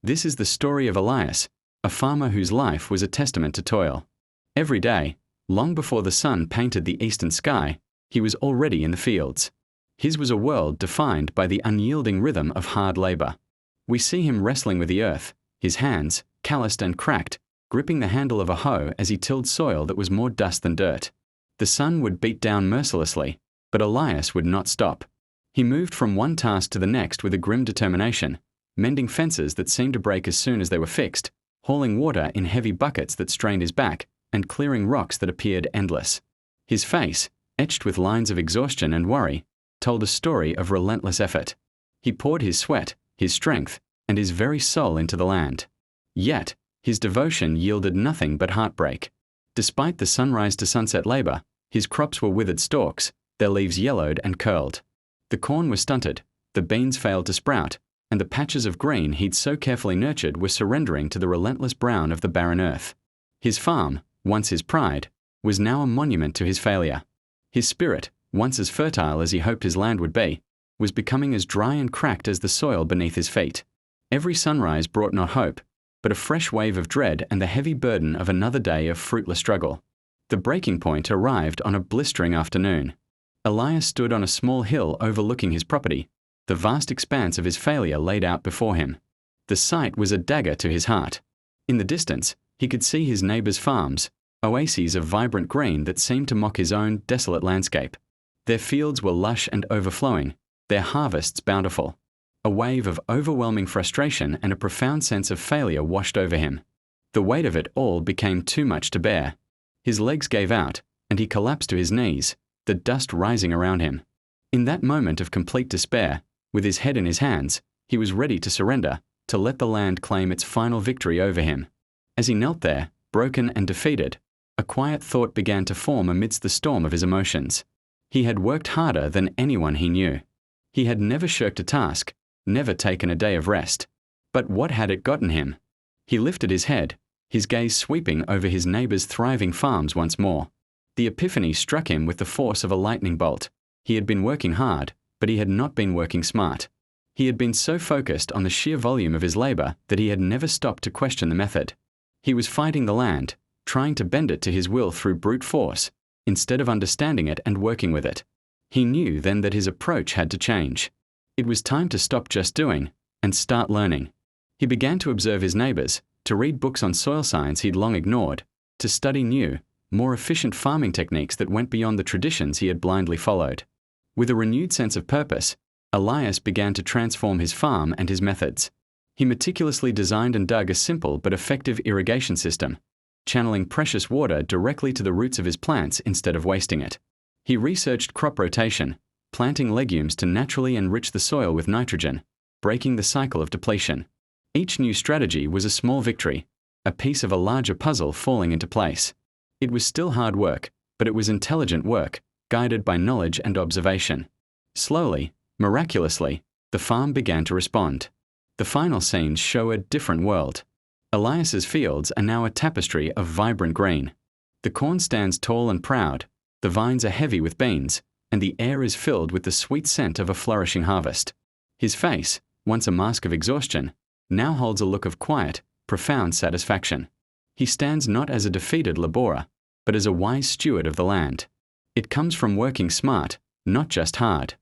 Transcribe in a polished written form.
This is the story of Elias, a farmer whose life was a testament to toil. Every day, long before the sun painted the eastern sky, he was already in the fields. His was a world defined by the unyielding rhythm of hard labor. We see him wrestling with the earth, his hands, calloused and cracked, gripping the handle of a hoe as he tilled soil that was more dust than dirt. The sun would beat down mercilessly, but Elias would not stop. He moved from one task to the next with a grim determination, mending fences that seemed to break as soon as they were fixed, hauling water in heavy buckets that strained his back, and clearing rocks that appeared endless. His face, etched with lines of exhaustion and worry, told a story of relentless effort. He poured his sweat, his strength, and his very soul into the land. Yet, his devotion yielded nothing but heartbreak. Despite the sunrise to sunset labor, his crops were withered stalks, their leaves yellowed and curled. The corn was stunted, the beans failed to sprout, and the patches of green he'd so carefully nurtured were surrendering to the relentless brown of the barren earth. His farm, once his pride, was now a monument to his failure. His spirit, once as fertile as he hoped his land would be, was becoming as dry and cracked as the soil beneath his feet. Every sunrise brought not hope, but a fresh wave of dread and the heavy burden of another day of fruitless struggle. The breaking point arrived on a blistering afternoon. Elias stood on a small hill overlooking his property, the vast expanse of his failure laid out before him. The sight was a dagger to his heart. In the distance, he could see his neighbors' farms, oases of vibrant green that seemed to mock his own desolate landscape. Their fields were lush and overflowing, their harvests bountiful. A wave of overwhelming frustration and a profound sense of failure washed over him. The weight of it all became too much to bear. His legs gave out, and he collapsed to his knees, the dust rising around him. In that moment of complete despair, with his head in his hands, he was ready to surrender, to let the land claim its final victory over him. As he knelt there, broken and defeated, a quiet thought began to form amidst the storm of his emotions. He had worked harder than anyone he knew. He had never shirked a task, never taken a day of rest. But what had it gotten him? He lifted his head, his gaze sweeping over his neighbors' thriving farms once more. The epiphany struck him with the force of a lightning bolt. He had been working hard, but he had not been working smart. He had been so focused on the sheer volume of his labor that he had never stopped to question the method. He was fighting the land, trying to bend it to his will through brute force, instead of understanding it and working with it. He knew then that his approach had to change. It was time to stop just doing and start learning. He began to observe his neighbors, to read books on soil science he'd long ignored, to study new, more efficient farming techniques that went beyond the traditions he had blindly followed. With a renewed sense of purpose, Elias began to transform his farm and his methods. He meticulously designed and dug a simple but effective irrigation system, channeling precious water directly to the roots of his plants instead of wasting it. He researched crop rotation, planting legumes to naturally enrich the soil with nitrogen, breaking the cycle of depletion. Each new strategy was a small victory, a piece of a larger puzzle falling into place. It was still hard work, but it was intelligent work, guided by knowledge and observation. Slowly, miraculously, the farm began to respond. The final scenes show a different world. Elias's fields are now a tapestry of vibrant green. The corn stands tall and proud, the vines are heavy with beans, and the air is filled with the sweet scent of a flourishing harvest. His face, once a mask of exhaustion, now holds a look of quiet, profound satisfaction. He stands not as a defeated laborer, but as a wise steward of the land. It comes from working smart, not just hard.